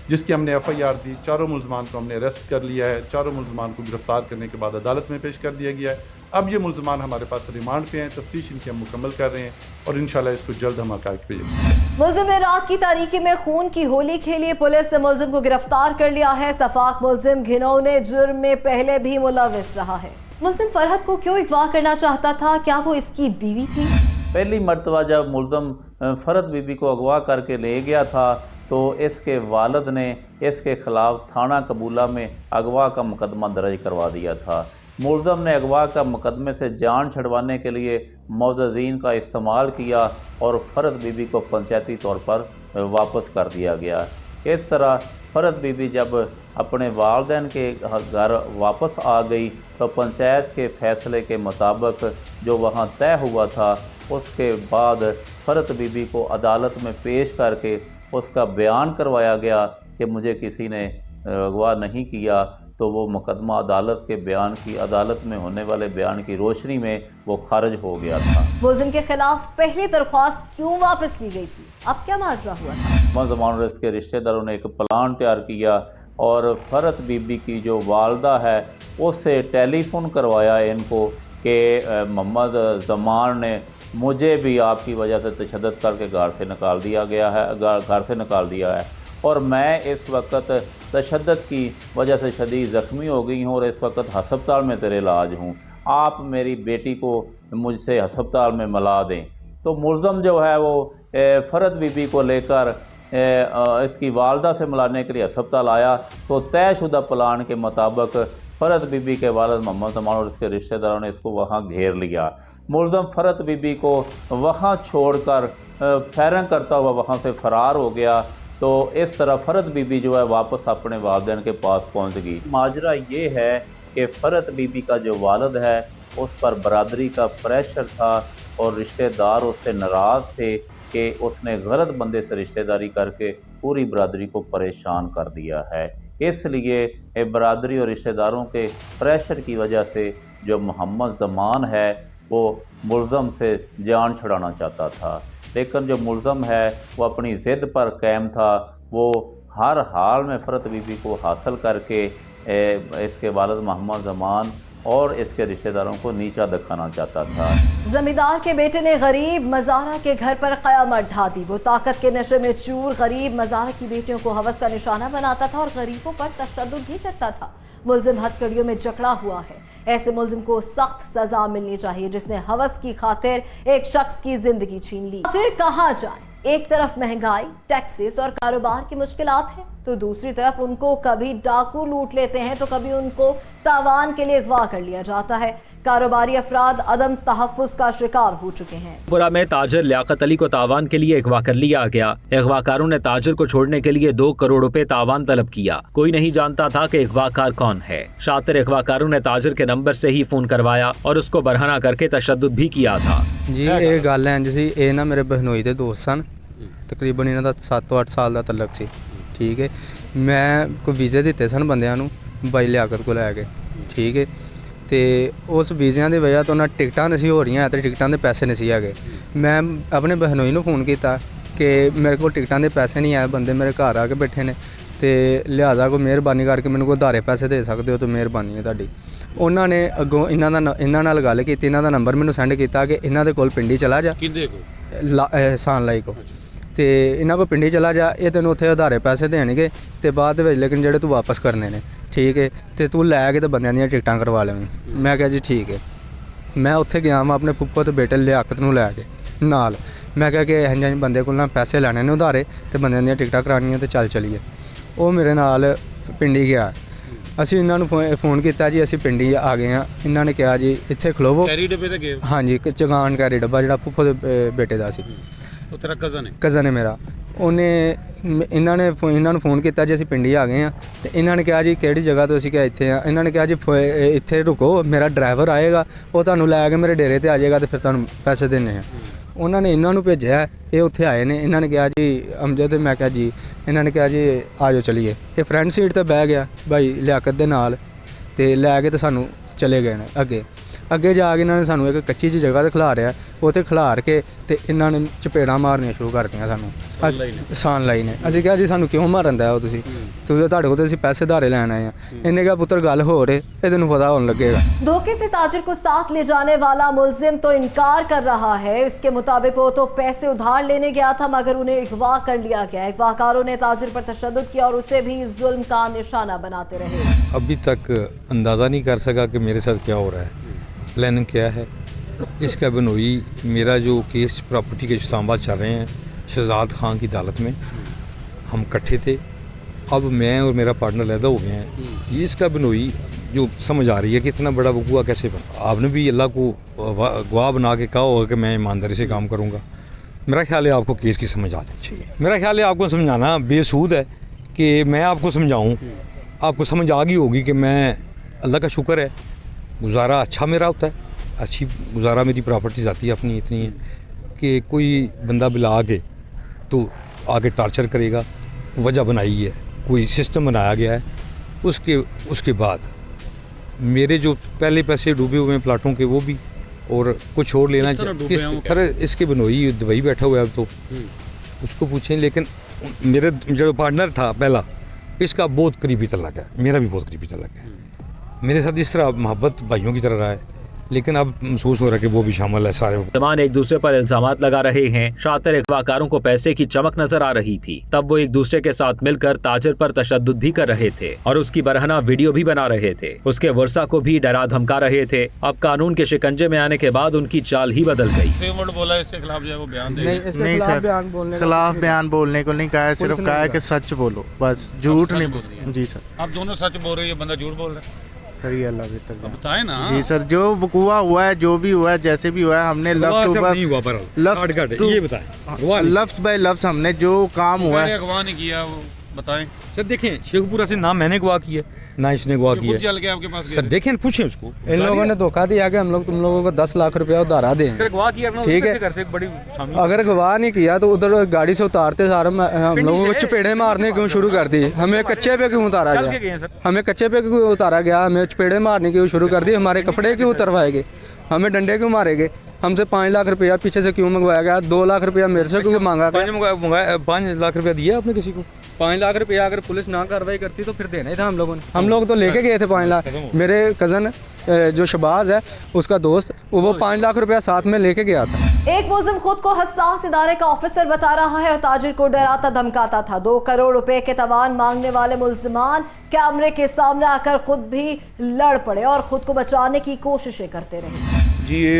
[SPEAKER 18] जिसकी हमने FIR दी। चारों मुल्ज़मान को हमने अरेस्ट कर लिया है। चारों मुल्ज़मान को गिरफ्तार करने के बाद अदालत में पेश कर दिया गया है। अब ये मुल्ज़मान हमारे पास रिमांड पे हैं। तफ्तीश इनकी हम मुकम्मल कर रहे हैं और इंशाल्लाह इसको जल्द हम हक़ाइक़ पे जाएंगे।
[SPEAKER 1] मुल्ज़िम ने रात की तारीकी में खून की होली खेली। पुलिस ने मुल्ज़िम को गिरफ्तार कर लिया है। सफाक मुल्ज़िम घिनौने जुर्म में पहले भी मुलव्विस रहा है। मुल्ज़िम फरहत को क्यों अगवा करना चाहता था? क्या वो इसकी बीवी थी?
[SPEAKER 19] पहली मरतबा जब मुल्ज़िम फरहत बीबी को अगवा करके ले गया था तो इसके वालिद ने इसके ख़िलाफ़ थाना कबूला में अगवा का मुकदमा दर्ज करवा दिया था। मुल्ज़िम ने अगवा का मुकदमे से जान छुड़वाने के लिए मुअज़्ज़िज़ीन का इस्तेमाल किया और फरहत बीबी को पंचायती तौर पर वापस कर दिया गया। इस तरह फरहत बीबी जब अपने वालिदैन के घर वापस आ गई तो पंचायत के फ़ैसले के मुताबिक जो वहाँ तय हुआ था, उसके बाद फरहत बीबी को अदालत में पेश करके उसका बयान करवाया गया कि मुझे किसी ने अगवा नहीं किया। तो वो मुकदमा अदालत में होने वाले बयान की रोशनी में वो खारिज हो गया था।
[SPEAKER 1] मुल्ज़िम के खिलाफ पहली दरख्वास्त क्यों वापस ली गई थी? अब क्या माजरा हुआ था?
[SPEAKER 19] मुल्ज़िमान और इसके रिश्तेदारों ने एक प्लान तैयार किया और फरहत बीबी की जो वालदा है उससे टेलीफोन करवाया इनको कि मोहम्मद ज़मान ने मुझे भी आपकी वजह से तशद्दुद करके घर से निकाल दिया है और मैं इस वक्त तशद्दुद की वजह से शदीद ज़ख्मी हो गई हूँ और इस वक्त हस्पताल में तेरे इलाज हूँ। आप मेरी बेटी को मुझसे हस्पताल में मिला दें। तो मुल्ज़िम जो है वो फरहत बीबी को लेकर इसकी वालदा से मिलाने के लिए हस्पताल आया तो तयशुदा प्लान के मुताबिक फरहत बीबी के वालिद मोहम्मद ज़मान और इसके रिश्तेदारों ने इसको वहाँ घेर लिया। मुल्ज़िम फरहत बीबी को वहाँ छोड़कर फायरिंग करता हुआ वहाँ से फ़रार हो गया। तो इस तरह फरहत बीबी जो है वापस अपने वालिदैन के पास पहुँच गई। माजरा ये है कि फरहत बीबी का जो वालिद है उस पर बरादरी का प्रेशर था और रिश्तेदार उससे नाराज़ थे कि उसने गलत बंदे से रिश्तेदारी करके पूरी बरादरी को परेशान कर दिया है। इसलिए बरादरी और रिश्तेदारों के प्रेशर की वजह से जो मोहम्मद ज़मान है वो मुल्ज़िम से जान छुड़ाना चाहता था, लेकिन जो मुल्ज़िम है वो अपनी ज़िद पर कायम था। वो हर हाल में फरहत बीबी को हासिल करके इसके वालिद मोहम्मद ज़मान और इसके रिश्तेदारों को नीचा दिखाना चाहता था।
[SPEAKER 1] जमींदार के बेटे ने गरीब मज़ारा के घर पर क़यामत ढा दी। वो ताकत के नशे में चूर गरीब मज़ारा की बेटियों को हवस का निशाना बनाता था और गरीबों पर तशद्दुद भी करता था। मुल्ज़िम हथकड़ियों में जकड़ा हुआ है। ऐसे मुल्ज़िम को सख्त सजा मिलनी चाहिए जिसने हवस की खातिर एक शख्स की जिंदगी छीन ली। फिर कहाँ जाए? एक तरफ महंगाई, टैक्सेस और कारोबार की मुश्किलात है तो दूसरी तरफ उनको कभी डाकू लूट लेते हैं तो कभी उनको तावान के लिए अगवा कर लिया जाता है। कारोबारी अफराद अदम तहफ़्फ़ुज़ का शिकार हो चुके हैं।
[SPEAKER 2] पुरा में ताजर लियाकत अली को तावान के लिए अगवा कर लिया गया। अगवाकारों ने ताजर को छोड़ने के लिए 2 करोड़ रुपए तावान तलब किया। कोई नहीं जानता था कि अगवाकार कौन है। शातिर अगवाकारों ने ताजर के नंबर से ही फोन करवाया और उसको बरहना करके तशद्दुद भी किया था।
[SPEAKER 12] जी ये गल है जी, ये ना मेरे बहनोई के दोस्त सन, तकरीबन इन्हों का 7-8 साल का तलक सी। ठीक है, मैं कोई वीज़े दिते सन बंदियां नूं बाई लियाकत को लैके। ठीक है, तो उस वीज़ियां की वजह तो उन्हें टिकटां नहीं हो रही तो टिकटां के पैसे नहीं है। मैं अपने बहनोई नूं फोन किया कि मेरे को टिकटां के पैसे नहीं आए, बंदे मेरे घर आके बैठे ने ਤੇ ਲਿਹਾਜ਼ਾ ਕੋਈ ਮਿਹਰਬਾਨੀ ਕਰਕੇ ਮੈਨੂੰ ਕੋਈ ਉਧਾਰੇ ਪੈਸੇ ਦੇ ਸਕਦੇ ਹੋ ਤਾਂ ਮਿਹਰਬਾਨੀ ਹੈ ਤੁਹਾਡੀ। ਉਹਨਾਂ ਨੇ ਅੱਗੋਂ ਇਹਨਾਂ ਨਾਲ ਗੱਲ ਕੀਤੀ, ਇਹਨਾਂ ਦਾ ਨੰਬਰ ਮੈਨੂੰ ਸੈਂਡ ਕੀਤਾ ਕਿ ਇਹਨਾਂ ਦੇ ਕੋਲ ਪਿੰਡੀ ਚਲਾ ਜਾ,
[SPEAKER 9] ਕਿੰਦੇ ਕੋ
[SPEAKER 12] ਸਾਨ ਲਾਈ ਕੋ, ਤੇ ਇਹਨਾਂ ਕੋਲ ਪਿੰਡੀ ਚਲਾ ਜਾ, ਇਹ ਤੈਨੂੰ ਉੱਥੇ ਉਧਾਰੇ ਪੈਸੇ ਦੇਣਗੇ ਤੇ ਬਾਅਦ ਦੇ ਵਿੱਚ ਲੇਕਿਨ ਜਿਹੜੇ ਤੂੰ ਵਾਪਸ ਕਰਨੇ ਨੇ, ਠੀਕ ਹੈ, ਤੇ ਤੂੰ ਲੈ ਕੇ ਤੇ ਬੰਦਿਆਂ ਦੀਆਂ ਟਿਕਟਾਂ ਕਰਵਾ ਲਵੇਂ। ਮੈਂ ਕਿਹਾ ਜੀ ਠੀਕ ਹੈ। ਮੈਂ ਉੱਥੇ ਗਿਆ ਮੈਂ ਆਪਣੇ ਫੁੱਫੋ ਤੇ ਬੇਟੇ ਲਿਆਕਤ ਨੂੰ ਲੈ ਕੇ ਨਾਲ, ਮੈਂ ਕਿਹਾ ਕਿ ਇੰਝ ਬੰਦੇ ਕੋਲ ਨਾ ਪੈਸੇ ਲੈਣੇ ਨੇ ਉਧਾਰੇ ਤੇ ਬੰਦਿਆਂ ਦੀਆਂ ਟਿਕਟਾਂ ਕਰਾਉਣੀਆਂ ਤੇ ਚੱਲ ਚਲੀਏ। ਉਹ ਮੇਰੇ ਨਾਲ ਪਿੰਡੀ ਗਿਆ। ਅਸੀਂ ਇਹਨਾਂ ਨੂੰ ਫੋਨ ਕੀਤਾ ਜੀ ਅਸੀਂ ਪਿੰਡੀ ਆ ਗਏ ਹਾਂ। ਇਹਨਾਂ ਨੇ ਕਿਹਾ ਜੀ ਇੱਥੇ ਖਲੋਵੋ।
[SPEAKER 9] ਕੈਰੀ ਡੱਬੇ ਤੇ ਗਏ?
[SPEAKER 12] ਹਾਂਜੀ, ਚਗਾਨ ਕੈਰੀ ਡੱਬਾ ਜਿਹੜਾ ਫੁੱਫੋ ਦੇ ਬੇਟੇ ਦਾ ਸੀ।
[SPEAKER 9] ਉਹ ਤੇਰਾ ਕਜ਼ਨ
[SPEAKER 12] ਹੈ ਮੇਰਾ। ਇਹਨਾਂ ਨੂੰ ਫੋਨ ਕੀਤਾ ਜੀ ਅਸੀਂ ਪਿੰਡੀ ਆ ਗਏ ਹਾਂ ਤੇ ਇਹਨਾਂ ਨੇ ਕਿਹਾ ਜੀ ਕਿਹੜੀ ਜਗ੍ਹਾ ਤੋਂ? ਅਸੀਂ ਕਿਹਾ ਇੱਥੇ ਆ। ਇਹਨਾਂ ਨੇ ਕਿਹਾ ਜੀ ਇੱਥੇ ਰੁਕੋ, ਮੇਰਾ ਡਰਾਈਵਰ ਆਏਗਾ, ਉਹ ਤੁਹਾਨੂੰ ਲੈ ਕੇ ਮੇਰੇ ਡੇਰੇ ਤੇ ਆ ਜਾਏਗਾ ਤੇ ਫਿਰ ਤੁਹਾਨੂੰ ਪੈਸੇ ਦੇਣੇ ਆ। ਉਹਨਾਂ ਨੇ ਇਹਨਾਂ ਨੂੰ ਭੇਜਿਆ, ਇਹ ਉੱਥੇ ਆਏ ਨੇ। ਇਹਨਾਂ ਨੇ ਕਿਹਾ ਜੀ ਅਮਜਦ, ਮੈਂ ਕਿਹਾ ਜੀ, ਇਹਨਾਂ ਨੇ ਕਿਹਾ ਜੀ ਆ ਜਾਓ ਚਲੀਏ। ਇਹ ਫਰੰਟ ਸੀਟ ਤੇ ਬਹਿ ਗਿਆ ਭਾਈ ਲਿਆਕਤ ਦੇ ਨਾਲ ਤੇ ਲੈ ਕੇ ਤੇ ਸਾਨੂੰ ਚਲੇ ਗਏ ਨੇ ਅੱਗੇ ਜਾ ਕੇ ਇਹਨਾਂ ਨੇ ਸਾਨੂੰ ਇੱਕ ਕੱਚੀ ਜਿਹੀ ਜਗ੍ਹਾ ਤੇ ਖਿਲਾਰਿਆ। ਉੱਥੇ ਖਿਲਾਰ ਕੇ ਤੇ ਇਹਨਾਂ ਨੇ ਚਪੇੜਾਂ ਮਾਰਨੀਆਂ ਸ਼ੁਰੂ ਕਰਤੀਆਂ ਸਾਨੂੰ, ਸਾਨ ਲਾਈ ਨੇ। ਅਸੀਂ ਕਿਹਾ ਜੀ ਸਾਨੂੰ ਕਿਉਂ ਮਾਰਨ ਦਾ ਉਹ ਤੁਸੀਂ ਤੁਹਾਡੇ ਕੋਲ ਅਸੀਂ ਪੈਸੇ ਧਾਰੇ ਲੈਣ ਆਏ ਆ। ਇਹਨੇ ਕਿਹਾ ਪੁੱਤਰ ਗੱਲ ਹੋ रही है, तेन पता होने लगेगा।
[SPEAKER 1] धोखे से ताजिर को साथ ले जाने वाला मुलजिम तो इनकार कर रहा है। इसके मुताबिक वो तो पैसे उधार लेने गया था मगर उन्हें अगवा कर लिया गया। अगवाकारों ने ताजिर पर तशद्दुद किया और उसे भी जुल्म का निशाना बनाते रहे।
[SPEAKER 20] अभी तक अंदाज़ा नहीं कर सका कि मेरे साथ क्या हो रहा है, प्लानिंग क्या है। इसका बनोई मेरा जो केस प्रॉपर्टी के इस्लामाबाद चल रहे हैं शहजाद खान की अदालत में, हम इकट्ठे थे। अब मैं और मेरा पार्टनर लैदा हो गए हैं। ये इसका बनोई जो समझ आ रही है कि इतना बड़ा वकूआ कैसे बना। आपने भी अल्लाह को गवाह बना के कहा होगा कि मैं ईमानदारी से काम करूँगा। मेरा ख्याल है आपको केस की समझ आ जानी चाहिए। मेरा ख्याल है आपको समझाना बेसूद है कि मैं आपको समझाऊँ, आपको समझ आ गई होगी कि मैं, अल्लाह का शुक्र है, गुजारा अच्छा मेरा होता है, अच्छी गुजारा मेरी प्रॉपर्टीज़ आती है अपनी इतनी है कि कोई बंदा बुला के तो आगे टॉर्चर करेगा। वजह बनाई है, कोई सिस्टम बनाया गया है। उसके बाद मेरे जो पहले पैसे डूबे हुए हैं प्लाटों के वो भी, और कुछ और लेना चाहिए। सर इसके बनोई दुबई बैठा हुआ है, अब तो उसको पूछें। लेकिन मेरे जो पार्टनर था पहला, इसका बहुत करीबी तल्लक है, मेरा भी बहुत करीबी तल्लक है। मेरे साथ इस तरह मोहब्बत भाइयों की तरह रहा है, लेकिन अब महसूस हो रहा है कि वो भी शामिल है सारे।
[SPEAKER 2] मुसलमान एक दूसरे पर इल्जामात लगा रहे हैं। शातिर अगवाकारों को पैसे की चमक नजर आ रही थी, तब वो एक दूसरे के साथ मिलकर ताजिर पर तशद्दुद भी कर रहे थे और उसकी बरहना वीडियो भी बना रहे थे। उसके वर्षा को भी डरा धमका रहे थे। अब कानून के शिकंजे में आने के बाद उनकी चाल ही बदल गई।
[SPEAKER 9] बोला इसके खिलाफ जो है वो बयान दे।
[SPEAKER 21] नहीं सर, खिलाफ बयान बोलने को नहीं कहा है, सिर्फ कहा है कि सच बोलो, बस झूठ नहीं बोलो। जी सर,
[SPEAKER 9] आप दोनों सच बोल रहे हो, ये बंदा झूठ बोल रहा है।
[SPEAKER 21] सर ये अल्लाह बेहतर
[SPEAKER 9] बताए ना।
[SPEAKER 21] जी सर, जो वकूआ हुआ है, जो भी हुआ है, जैसे भी हुआ है, हमने लफ्ज बाय लफ्ज हमने जो काम हुआ है
[SPEAKER 9] अगवा नहीं किया, वो बताएं।
[SPEAKER 20] सर देखें, शेखपुरा से ना मैंने गवाह किया ना इसने गवाह किया।
[SPEAKER 9] चल के आपके पास
[SPEAKER 20] सर देखें, पूछें उसको।
[SPEAKER 12] इन लोगों ने धोखा दिया कि हम लोग तुम लोगों को 10 लाख रुपया उधारा देंगे। ठीक है, अगर गवाह नहीं किया तो उधर गाड़ी से उतारते सारे हम लोगों को चपेड़े मारने क्यों शुरू कर दी? हमें कच्चे पे क्यों उतारा गया? हमें कच्चे पे क्यों उतारा गया? हमें चपेड़े मारने क्यों शुरू कर दी? हमारे कपड़े क्यों उतरवाएंगे? हमें डंडे क्यों मारेंगे? हमसे 5 लाख रुपया पीछे से क्यों मंगवाया गया? 2 लाख रुपया मेरे से क्यों मांगा गया?
[SPEAKER 20] 5 लाख रुपया दिया आपने किसी को?
[SPEAKER 12] 5 लाख रुपया अगर पुलिस ना कार्रवाई करती तो फिर देना ही था हम लोगों ने। हम लोग तो लेके गए थे 5 लाख। मेरे कज़न जो शबाज है उसका दोस्त, वो 5 लाख रुपया साथ में लेके गया था।
[SPEAKER 1] एक मुलजिम खुद को हसास इदारे का ऑफिसर बता रहा है और ताजिर को डराता धमकाता था। 2 करोड़ रुपए के तवान मांगने वाले मुलजिमान कैमरे के सामने आकर खुद भी लड़ पड़े और खुद को बचाने की कोशिशें करते रहे।
[SPEAKER 22] जी ये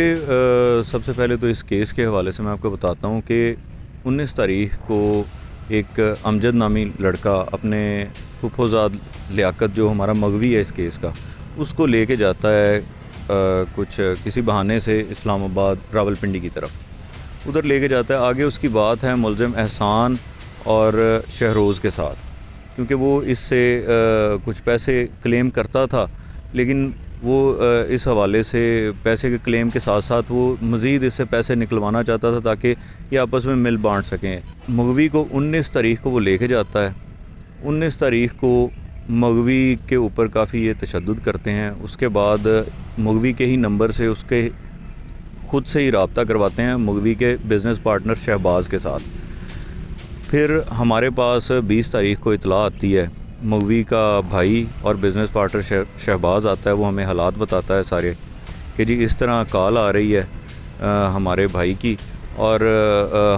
[SPEAKER 22] सबसे पहले तो इस केस के हवाले से मैं आपको बताता हूँ कि 19 तारीख को एक अमजद नामी लड़का अपने फुफोजाद लियाकत जो हमारा मगवी है इस केस का, उसको लेके जाता है कुछ किसी बहाने से इस्लामाबाद रावलपिंडी की तरफ। उधर लेके जाता है। आगे उसकी बात है मुलजिम एहसान और शहरोज़ के साथ, क्योंकि वो इससे कुछ पैसे क्लेम करता था, लेकिन वो इस हवाले से पैसे के क्लेम के साथ साथ वो मज़ीद इससे पैसे निकलवाना चाहता था ताकि ये आपस में मिल बांट सकें। मगवी को 19 तारीख को वो लेके जाता है। 19 तारीख को मगवी के ऊपर काफ़ी ये तशद्दुद करते हैं। उसके बाद मगवी के ही नंबर से उसके खुद से ही रब्ता करवाते हैं मगवी के बिज़नेस पार्टनर शहबाज के साथ। फिर हमारे पास 20 तारीख को इतला आती है, मगवी का भाई और बिज़नेस पार्टनर शहबाज आता है, वो हमें हालात बताता है सारे कि जी इस तरह कॉल आ रही है हमारे भाई की और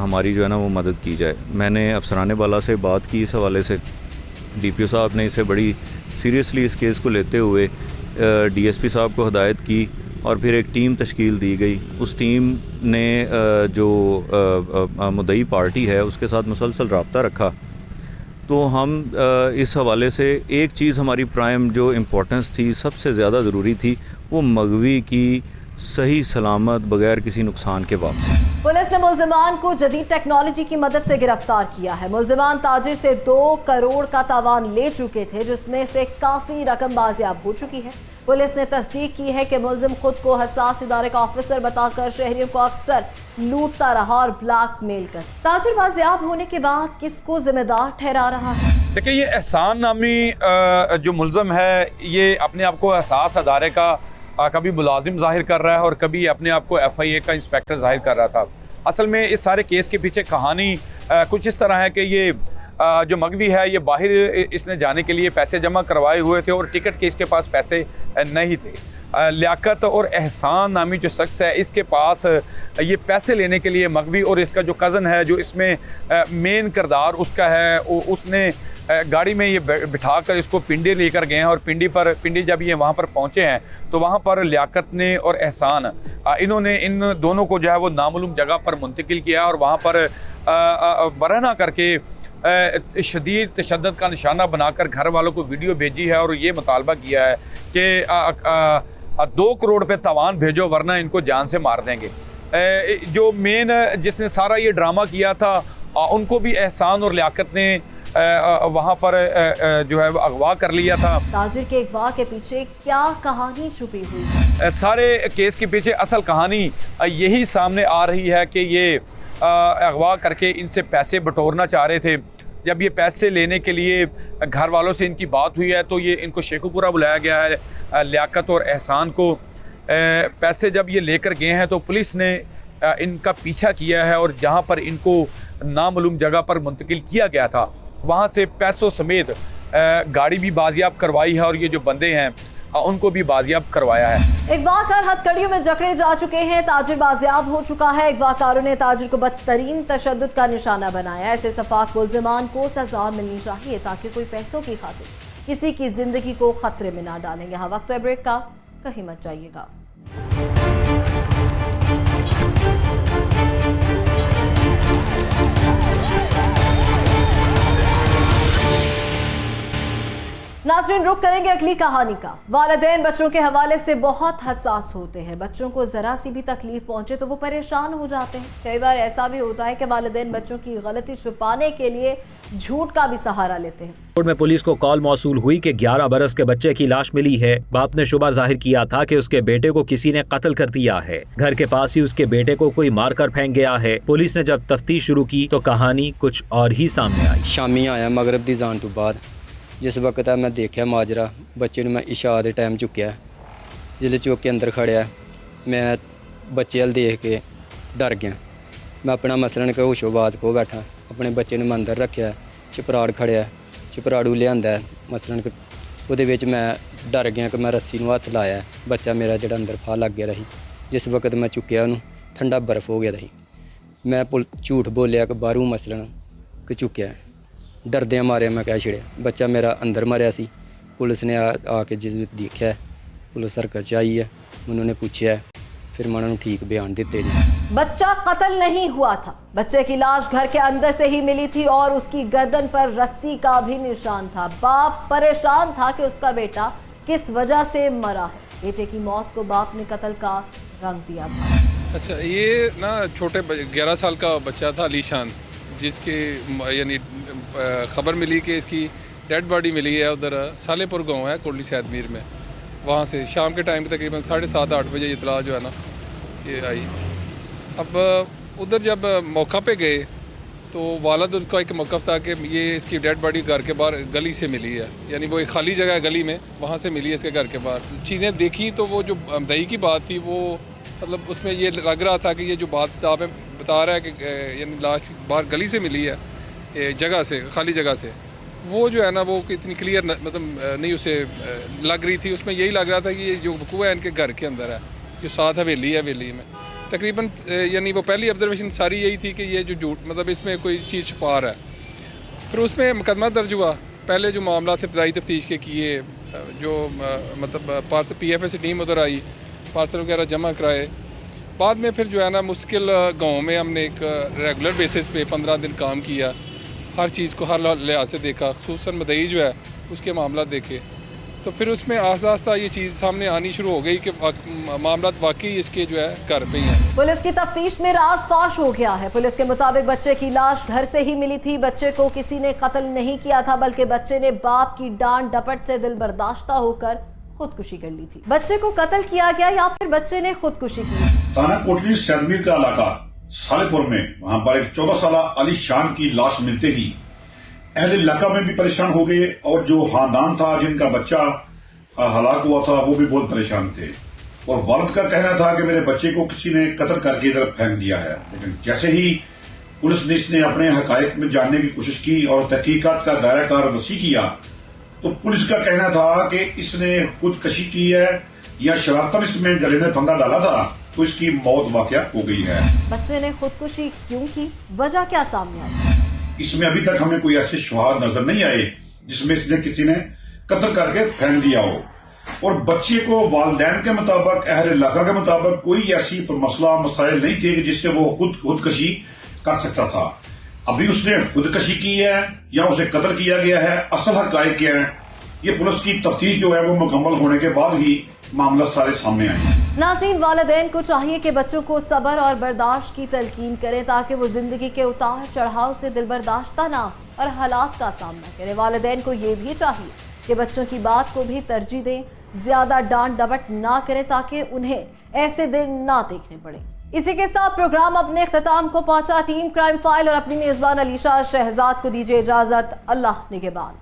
[SPEAKER 22] हमारी जो है ना वो मदद की जाए। मैंने अफसरान बाला से बात की इस हवाले से, DPO साहब ने इसे बड़ी सीरियसली इस केस को लेते हुए DSP साहब को हदायत की और फिर एक टीम तश्कील दी गई। उस टीम ने जो मुद्दई पार्टी है उसके साथ मुसलसल रब्ता रखा। तो हम इस हवाले से एक चीज़ हमारी प्राइम जो इम्पोर्टेंस थी, सबसे ज़्यादा ज़रूरी थी, वो मगवी की सही सलामत बगैर किसी नुकसान के वापसी।
[SPEAKER 1] पुलिस ने मुलजिमान को जदीद टेक्नोलॉजी की मदद से गिरफ्तार किया है। मुलजिमान ताजिर से 2 करोड़ का तावान ले चुके थे, जिसमें से काफ़ी रकम बाजियाब हो चुकी है। पुलिस ने तस्दीक की है कि मुलजिम खुद को हसास इदारे का ऑफिसर बताकर शहरियों को अक्सर लूटता रहा और ब्लैकमेल कर। ताजिर बाजियाब होने के बाद किसको जिम्मेदार ठहरा रहा है?
[SPEAKER 3] देखिए, ये एहसान नामी जो मुलजिम है, ये अपने आप को हसास अदारे का कभी मुलाजिम जाहिर कर रहा है और कभी अपने आप को FIA का इंस्पेक्टर जाहिर कर रहा था। असल में इस सारे केस के पीछे कहानी कुछ इस तरह है कि ये जो मगवी है, ये बाहर इसने जाने के लिए पैसे जमा करवाए हुए थे और टिकट के इसके पास पैसे नहीं थे। लियाकत और एहसान नामी जो शख्स है, इसके पास ये पैसे लेने के लिए मगवी और इसका जो कज़न है, जो इसमें मेन किरदार उसका है, उसने गाड़ी में ये बिठा कर इसको पिंडी लेकर गए हैं और पिंडी जब ये वहाँ पर पहुँचे हैं तो वहाँ पर लियाकत ने और एहसान इन्होंने इन दोनों को जो है वो नामालूम जगह पर मुंतकिल किया और वहाँ पर बरहना करके शदीद तशद्दुद का निशाना बनाकर घर वालों को वीडियो भेजी है और ये मुतालबा किया है कि 2 करोड़ रुपये तावान भेजो वरना इनको जान से मार देंगे। जो मेन जिसने सारा ये ड्रामा किया था, उनको भी एहसान और लियाकत ने वहाँ पर जो है अगवा कर लिया था।
[SPEAKER 1] ताजिर के अगवा के पीछे क्या कहानी छुपी हुई है?
[SPEAKER 3] सारे केस के पीछे असल कहानी यही सामने आ रही है कि ये अगवा करके इनसे पैसे बटोरना चाह रहे थे। जब ये पैसे लेने के लिए घर वालों से इनकी बात हुई है तो ये इनको शेखुपुरा बुलाया गया है। लियाकत और एहसान को पैसे जब ये लेकर गए हैं तो पुलिस ने इनका पीछा किया है और जहाँ पर इनको नामालूम जगह पर मुंतकिल किया गया था वहाँ से पैसों समेत गाड़ी भी बाजियाब करवाई है और ये जो बंदे हैं उनको भी बाजियाब करवाया है।
[SPEAKER 1] अगवाकार हथकड़ियों में जकड़े जा चुके हैं, ताजिर बाजियाब हो चुका है। अगवाकारों ने ताजिर को बदतरीन तशद्दुद का निशाना बनाया। ऐसे सफाक मुलजिमान को सजा मिलनी चाहिए ताकि कोई पैसों की खातिर किसी की जिंदगी को खतरे में ना डालें। यहाँ वक्त है ब्रेक का, कहीं मत जाइएगा। नाज़रीन, रुक करेंगे अगली कहानी का। वालिदैन बच्चों के हवाले से बहुत हसास होते हैं। बच्चों को ज़रा सी भी तकलीफ पहुंचे तो वो परेशान हो जाते हैं। कई बार ऐसा भी होता है कि वालिदैन बच्चों की गलती छुपाने के लिए झूठ का भी सहारा लेते हैं।
[SPEAKER 2] कोर्ट में पुलिस को कॉल मौसूल हुई कि 11 बरस के बच्चे की लाश मिली है। बाप ने शुबा जाहिर किया था कि उसके बेटे को किसी ने कत्ल कर दिया है। घर के पास ही उसके बेटे को कोई मारकर फेंक गया है। पुलिस ने जब तफ्तीश शुरू की तो कहानी कुछ और ही सामने आई।
[SPEAKER 12] शामी आया मगरब दी जान तो बाद जिस वक्त है मैं देखा माजरा, बच्चे मैं इशा के टाइम चुक्या, जिसले चुक के अंदर खड़िया मैं बच्चे हल देख के डर गया। मैं अपना मसलन के होशोबाज को बैठा, अपने बच्चे ने मैं अंदर रखा, छपराड़ खड़िया, छपराड़ू लिया मसलन के मैं डर गया कि मैं रस्सी हथ लाया, बच्चा मेरा जो अंदर फा लग गया रही। जिस वक्त मैं चुक्या उन्होंने ठंडा बर्फ हो गया रही। मैं झूठ बोलिया कि बाहरों मसलन कि चुक्या, डरद्या मारे मैं कह छड़िया बच्चा मेरा अंदर मरिया सी। पुलिस ने आके जिस देखा, पुलिस हरकत च आई है, उन्होंने पूछा, फिर मैं उन्होंने ठीक बयान दिते।
[SPEAKER 1] बच्चा कत्ल नहीं हुआ था। बच्चे की लाश घर के अंदर से ही मिली थी और उसकी गर्दन पर रस्सी का भी निशान था। बाप परेशान था कि उसका बेटा किस वजह से मरा है। बेटे की मौत को बाप ने कत्ल का रंग दिया था।
[SPEAKER 4] अच्छा, ये ना छोटे 11 साल का बच्चा था अलीशान, जिसकी यानी ख़बर मिली कि इसकी डेड बॉडी मिली है उधर सालेपुर गांव है कोटली सैदमीर में। वहाँ से शाम के टाइम तकरीबन 7:30-8 बजे इतला जो है ना ये आई। अब उधर जब मौका पे गए तो वालिद उसका एक मौक़िफ़ था कि ये इसकी डेड बॉडी घर के बाहर गली से मिली है, यानी वो एक खाली जगह है गली में, वहाँ से मिली है इसके घर के बाहर। चीज़ें देखी तो वो जो दही की बात थी वो मतलब उसमें ये लग रहा था कि ये जो बात आपने बता रहा है कि यानी लाश बाहर गली से मिली है, जगह से, खाली जगह से, वो जो है ना वो इतनी क्लियर मतलब नहीं उसे लग रही थी। उसमें यही लग रहा था कि ये जो कुआं है इनके घर के अंदर है, जो साथ हवेली है, हवेली में तकरीबन यानी वो पहली ऑब्जर्वेशन सारी यही थी कि ये जो झूठ मतलब इसमें कोई चीज़ छुपा रहा है। फिर उसमें मुकदमा दर्ज हुआ। पहले जो मामला थे इब्तदाई तफ्तीश के किए, जो मतलब पार्सल PFA से टीम उधर आई, पार्सल वगैरह जमा कराए। बाद में फिर जो है ना मुश्किल गाँव में हमने एक रेगुलर बेसिस पे 15 दिन काम किया, हर चीज़ को हर लिहाज से देखा, खुसूसन मदई जो है उसके मामला देखे। तो फिर उसमें आस्ता आस्ता ये चीज़ सामने आनी शुरू हो गई कि मामला वाकई इसके जो है घर पे ही है।
[SPEAKER 1] पुलिस की तफ्तीश में राज फाश हो गया है। पुलिस के मुताबिक बच्चे की लाश घर से ही मिली थी। बच्चे को किसी ने कत्ल नहीं किया था, बल्कि बच्चे ने बाप की डांट डपट से दिल बर्दाश्ता होकर खुदकुशी कर ली थी। बच्चे को कत्ल किया गया या फिर बच्चे ने खुदकुशी की?
[SPEAKER 5] थाना कोटली सैदमीर का इलाका सालेपुर में, वहां पर एक 14 साल अली शान की लाश मिलते ही अहले इलाका में भी परेशान हो गए और जो खानदान था जिनका बच्चा हलाक हुआ था वो भी बहुत परेशान थे। और वालिद का कहना था कि मेरे बच्चे को किसी ने कत्ल करके इधर फेंक दिया है। लेकिन जैसे ही पुलिस ने इसने अपने हकायक में जानने की कोशिश की और तहकीकात का दायरा कार वसी किया, तो पुलिस का कहना था कि इसने खुदकशी की है या शरारतन इसमें गले में फंदा डाला था, तो इसकी मौत वाकया हो गई है।
[SPEAKER 1] बच्चे ने खुदकुशी क्यों की, वजह क्या सामने आई?
[SPEAKER 5] इसमें अभी तक हमें कोई ऐसे शवाहद नजर नहीं आए जिसमें इसने किसी ने कत्ल करके फेंक दिया हो। और बच्चे को वालिदैन के मुताबिक, अहले इलाका के मुताबिक कोई ऐसी मसला मसाइल नहीं थे कि जिससे वो खुदकशी कर सकता था। अभी उसने खुदकशी की है या उसे कत्ल किया गया है, असल हकायक क्या है, ये पुलिस की तफ्तीश जो है वो मुकम्मल होने के बाद ही मामला सारे सामने आए।
[SPEAKER 1] नाज़रीन, वालिदैन को चाहिए कि बच्चों को सब्र और बर्दाश्त की तलकीन करें ताकि वो जिंदगी के उतार चढ़ाव से दिल बर्दाश्ता ना और हालात का सामना करें। वालिदैन को ये भी चाहिए कि बच्चों की बात को भी तरजीह दें, ज्यादा डांट डपट ना करें ताकि उन्हें ऐसे दिन ना देखने पड़े। इसी के साथ प्रोग्राम अपने ख्ताम को पहुंचा। टीम क्राइम फाइल और अपनी मेजबान अलीशा शहजाद को दीजिए इजाजत। अल्लाह निगहबान।